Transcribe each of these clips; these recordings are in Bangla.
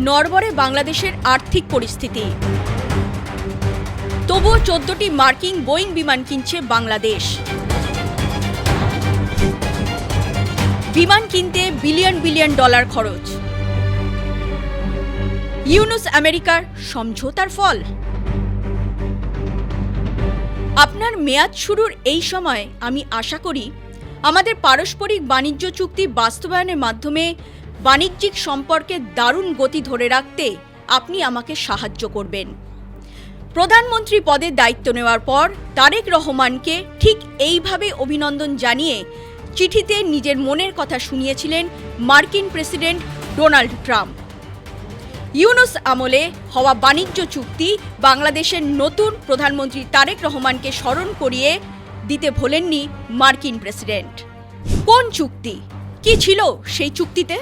নড়বড়ে বাংলাদেশের আর্থিক পরিস্থিতি। তবুও 14টি মার্কিন বোয়িং বিমান কিনছে বাংলাদেশ। বিমান কিনতে বিলিয়ন বিলিয়ন ডলার খরচ। ইউনুস আমেরিকার সমঝোতার ফল। আপনার মেয়াদ শুরুর এই সময় আমি আশা করি আমাদের পারস্পরিক বাণিজ্য চুক্তি বাস্তবায়নের মাধ্যমে বাণিজ্যিক সম্পর্কে দারুণ গতি ধরে রাখতে আপনি আমাকে সাহায্য করবেন। প্রধানমন্ত্রী পদে দায়িত্ব নেওয়ার পর তারেক রহমানকে ঠিক এইভাবে অভিনন্দন জানিয়ে চিঠিতে নিজের মনের কথা শুনিয়েছিলেন মার্কিন প্রেসিডেন্ট ডোনাল্ড ট্রাম্প। ইউনুস আমলে হওয়া বাণিজ্য চুক্তি বাংলাদেশের নতুন প্রধানমন্ত্রী তারেক রহমানকে স্মরণ করিয়ে দিতে ভোলেননি মার্কিন প্রেসিডেন্ট। কোন চুক্তি? কি ছিল সেই চুক্তিতে?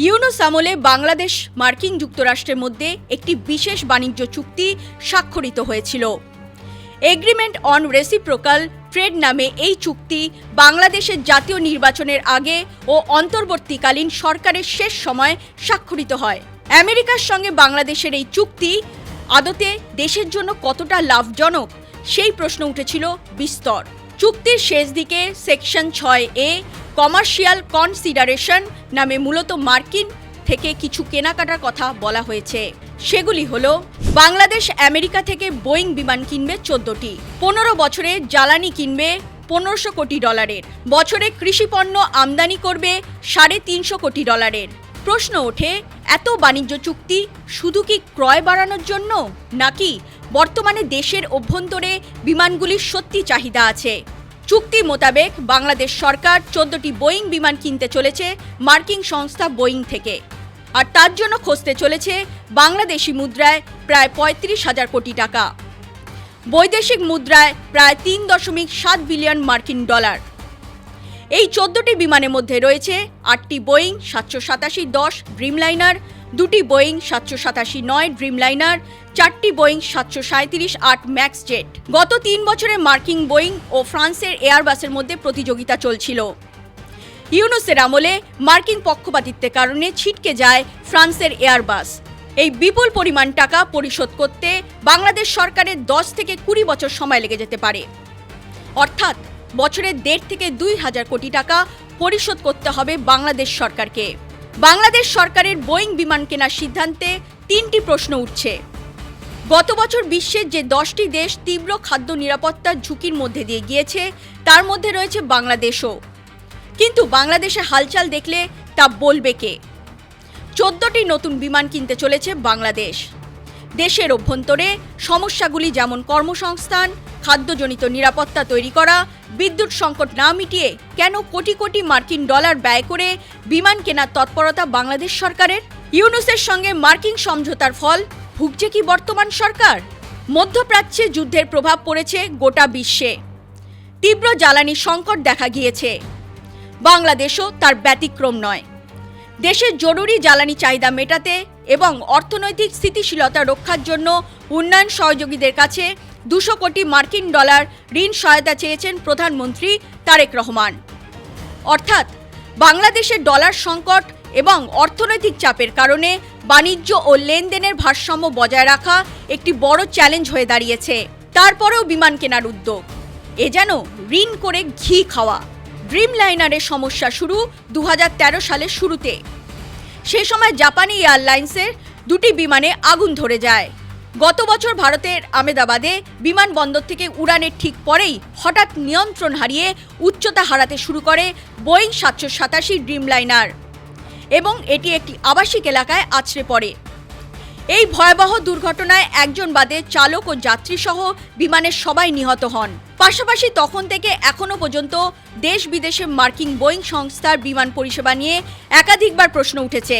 ইউনুস আমলে বাংলাদেশ মার্কিন যুক্তরাষ্ট্রের মধ্যে একটি বিশেষ বাণিজ্য চুক্তি স্বাক্ষরিত হয়েছিল। এগ্রিমেন্ট অন রেসিপ্রোকাল ট্রেড নামে এই চুক্তি বাংলাদেশের জাতীয় নির্বাচনের আগে ও অন্তর্বর্তীকালীন সরকারের শেষ সময় স্বাক্ষরিত হয়। আমেরিকার সঙ্গে বাংলাদেশের এই চুক্তি আদতে দেশের জন্য কতটা লাভজনক সেই প্রশ্ন উঠেছিল বিস্তর। চুক্তির শেষ দিকে সেকশন 6A কমার্শিয়াল কনসিডারেশন নামে মূলত মার্কিন থেকে কিছু কেনাকাটার কথা বলা হয়েছে। সেগুলি হলো, বাংলাদেশ আমেরিকা থেকে বোয়িং বিমান কিনবে 14টি, 15 বছরে জ্বালানি কিনবে 1500 কোটি ডলারের, বছরে কৃষিপণ্য আমদানি করবে 350 কোটি ডলারের। প্রশ্ন ওঠে, এত বাণিজ্য চুক্তি শুধু কি ক্রয় বাড়ানোর জন্য, নাকি বর্তমানে দেশের অভ্যন্তরে বিমানগুলির সত্যি চাহিদা আছে? চুক্তি মোতাবেক বাংলাদেশ সরকার 14টি বোয়িং বিমান কিনতে চলেছে মার্কিন সংস্থা বোয়িং থেকে, আর তার জন্য খসতে চলেছে বাংলাদেশি মুদ্রায় প্রায় 35,000 কোটি টাকা, বৈদেশিক মুদ্রায় প্রায় 3.7 বিলিয়ন মার্কিন ডলার। এই 14টি বিমানের মধ্যে রয়েছে 8টি বোয়িং 787-10 ড্রিমলাইনার, 2টি বোয়িং 787-9 ড্রিমলাইনার, 4টি বোয়িং 737-8 ম্যাক্স জেট। গত 3 বছরে মার্কিন বোয়িং ও ফ্রান্সের এয়ারবাসের মধ্যে প্রতিযোগিতা চলছিল। ইউনুসের আমলে মার্কিন পক্ষপাতিত্বের কারণে ছিটকে যায় ফ্রান্সের এয়ারবাস। এই বিপুল পরিমাণ টাকা পরিশোধ করতে বাংলাদেশ সরকারের 10 থেকে 20 বছর সময় লেগে যেতে পারে। অর্থাৎ বছরে 1.5 থেকে 2,000 কোটি টাকা পরিশোধ করতে হবে বাংলাদেশ সরকারকে। বাংলাদেশ সরকারের বোয়িং বিমান কেনার সিদ্ধান্তে 3টি প্রশ্ন উঠছে। গত বছর বিশ্বের যে 10টি দেশ তীব্র খাদ্য নিরাপত্তার ঝুঁকির মধ্যে দিয়ে গিয়েছে, তার মধ্যে রয়েছে বাংলাদেশও। কিন্তু বাংলাদেশে হালচাল দেখলে তা বলবে কে? 14টি নতুন বিমান কিনতে চলেছে বাংলাদেশ। দেশের অভ্যন্তরে সমস্যাগুলি যেমন কর্মসংস্থান, খাদ্যজনিত নিরাপত্তা তৈরি করা, বিদ্যুৎ সংকট না মিটিয়ে কেন কোটি কোটি মার্কিন ডলার ব্যয় করে বিমান কেনার তৎপরতা বাংলাদেশ সরকারের? ইউনুসের সঙ্গে মার্কিন সমঝোতার ফল ভুগছে কি বর্তমান সরকার? মধ্যপ্রাচ্যে যুদ্ধের প্রভাব পড়েছে গোটা বিশ্বে। তীব্র জ্বালানি সংকট দেখা গিয়েছে। বাংলাদেশও তার ব্যতিক্রম নয়। দেশের জরুরি জ্বালানি চাহিদা মেটাতে এবং অর্থনৈতিক স্থিতিশীলতা রক্ষার জন্য উন্নয়ন সহযোগীদের কাছে 200 কোটি মার্কিন ডলার ঋণ সহায়তা চেয়েছেন প্রধানমন্ত্রী তারেক রহমান। অর্থাৎ বাংলাদেশের ডলার সংকট এবং অর্থনৈতিক চাপের কারণে বাণিজ্য ও লেনদেনের ভারসাম্য বজায় রাখা একটি বড় চ্যালেঞ্জ হয়ে দাঁড়িয়েছে। তারপরেও বিমান কেনার উদ্যোগ, এ যেন ঋণ করে ঘি খাওয়া। ড্রিমলাইনারের সমস্যা শুরু 2013 সালের শুরুতে। সে সময় জাপানি এয়ারলাইন্সের 2টি বিমানে আগুন ধরে যায়। গত বছর ভারতের আহমেদাবাদে বিমানবন্দর থেকে উড়ানের ঠিক পরেই হঠাৎ নিয়ন্ত্রণ হারিয়ে উচ্চতা হারাতে শুরু করে বোয়িং 787 ড্রিমলাইনার এবং এটি একটি আবাসিক এলাকায় আছড়ে পড়ে। এই ভয়াবহ দুর্ঘটনায় একজন বাদে চালক ও যাত্রী সহ বিমানের সবাই নিহত হন। পাশাপাশি তখন থেকে এখনো পর্যন্ত দেশ বিদেশে মার্কিন বোয়িং সংস্থার বিমান পরিষেবা নিয়ে একাধিকবার প্রশ্ন উঠেছে।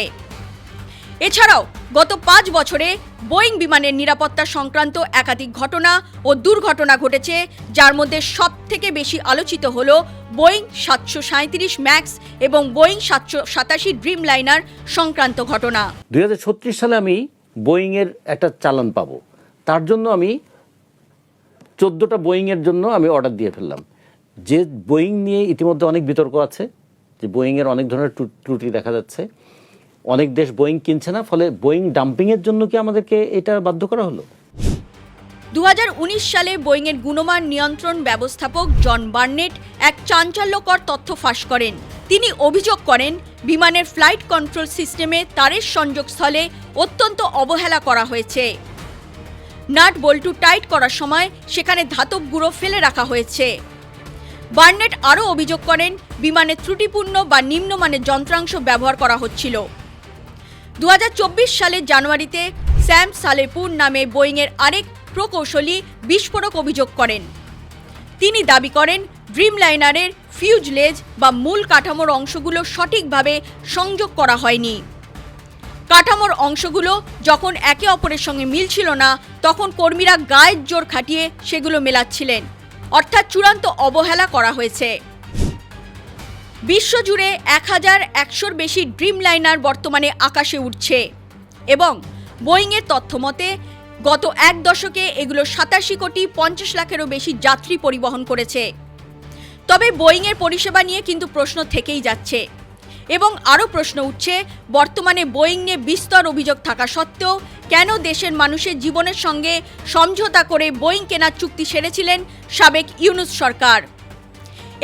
এছাড়াও গত 5 বছরে বোয়িং বিমানের নিরাপত্তা সংক্রান্ত একাধিক ঘটনা ও দুর্ঘটনা ঘটেছে, যার মধ্যে সবথেকে বেশি আলোচিত হল বোয়িং 737 ম্যাক্স এবং বোয়িং 787 ড্রিমলাইনার সংক্রান্ত ঘটনা। 2036 সালে আমি বোয়িংয়ের একটা চালান পাবো, তার জন্য আমি 14টা বোয়িংয়ের জন্য আমি অর্ডার দিয়ে ফেললাম। যে বোয়িং নিয়ে ইতিমধ্যে অনেক বিতর্ক আছে, যে বোয়িংয়ের অনেক ধরনের ত্রুটি দেখা যাচ্ছে, অনেক দেশ বোয়িং কিনছে না, ফলে বোয়িং ডাম্পিংয়ের জন্য কি আমাদেরকে এটা বাধ্য করা হলো? 2019 সালে বোয়িংয়ের গুণমান নিয়ন্ত্রণ ব্যবস্থাপক জন বার্নেট এক চাঞ্চল্যকর তথ্য ফাঁস করেন। তিনি অভিযোগ করেন বিমানের ফ্লাইট কন্ট্রোল সিস্টেমে তারের সংযোগস্থলে অত্যন্ত অবহেলা করা হয়েছে। নাট বল্টু টাইট করার সময় সেখানে ধাতব গুঁড়ো ফেলে রাখা হয়েছে। বার্নেট আরও অভিযোগ করেন বিমানে ত্রুটিপূর্ণ বা নিম্নমানের যন্ত্রাংশ ব্যবহার করা হচ্ছিল। 2024 সালের জানুয়ারিতে স্যাম সালেপুর নামে বোয়িংয়ের আরেক প্রকৌশলী বিস্ফোরক অভিযোগ করেন। তিনি দাবি করেন ড্রিমলাইনারের ফিউজলেজ বা মূল কাঠামোর অংশগুলো সঠিকভাবে সংযোগ করা হয়নি। কাঠামোর অংশগুলো যখন একে অপরের সঙ্গে মিলছিল না, তখন কর্মীরা গায়ের জোর খাটিয়ে সেগুলো মেলাচ্ছিলেন, অর্থাৎ চূড়ান্ত অবহেলা করা হয়েছে। বিশ্বজুড়ে 1100-র বেশি ড্রিমলাইনার বর্তমানে আকাশে উঠছে এবং বোয়িংয়ের তথ্য মতে গত এক দশকে এগুলো 87 কোটি 50 লাখেরও বেশি যাত্রী পরিবহন করেছে। তবে বোয়িংয়ের পরিষেবা নিয়ে কিন্তু প্রশ্ন থেকেই যাচ্ছে এবং আরও প্রশ্ন উঠছে, বর্তমানে বোয়িং নিয়ে বিস্তর অভিযোগ থাকা সত্ত্বেও কেন দেশের মানুষের জীবনের সঙ্গে সমঝোতা করে বোয়িং কেনার চুক্তি সেরেছিলেন সাবেক ইউনূস সরকার।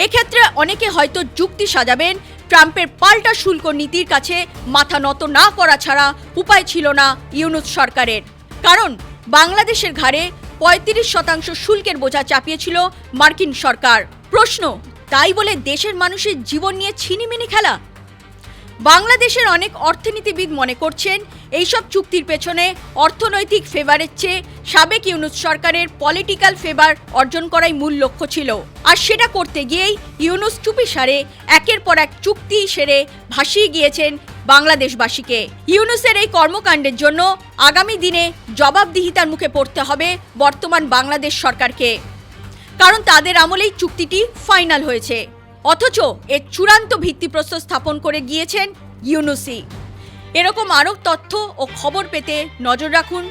এক্ষেত্রে অনেকে হয়তো যুক্তি সাজাবেন, ট্রাম্পের পাল্টা শুল্ক নীতির কাছে মাথা নত না করা ছাড়া উপায় ছিল না ইউনূস সরকারের। কারণ বাংলাদেশের ঘাড়ে 35% শুল্কের বোঝা চাপিয়েছিল মার্কিন সরকার। প্রশ্ন, তাই বলে দেশের মানুষের জীবন নিয়ে ছিনিমিনি খেলা? বাংলাদেশের অনেক অর্থনীতিবিদ মনে করছেন এইসব চুক্তির পেছনে অর্থনৈতিক ফেভারের চেয়ে সাবেক ইউনূস সরকারের পলিটিক্যাল ফেভার অর্জন করাই মূল লক্ষ্য ছিল। আর সেটা করতে গিয়েই ইউনূস চুপিসারে একের পর এক চুক্তি সেরে ভাসিয়ে গিয়েছেন বাংলাদেশবাসীকে। ইউনূসের এই কর্মকাণ্ডের জন্য আগামী দিনে জবাবদিহিতার মুখে পড়তে হবে বর্তমান বাংলাদেশ সরকারকে, কারণ তাদের আমলেই চুক্তিটি ফাইনাল হয়েছে, অথচ এর চূড়ান্ত ভিত্তিপ্রস্তর স্থাপন করে গিয়েছেন ইউনূসই। এরকম আরও তথ্য ও খবর পেতে নজর রাখুন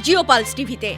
জিওপালস টিভিতে।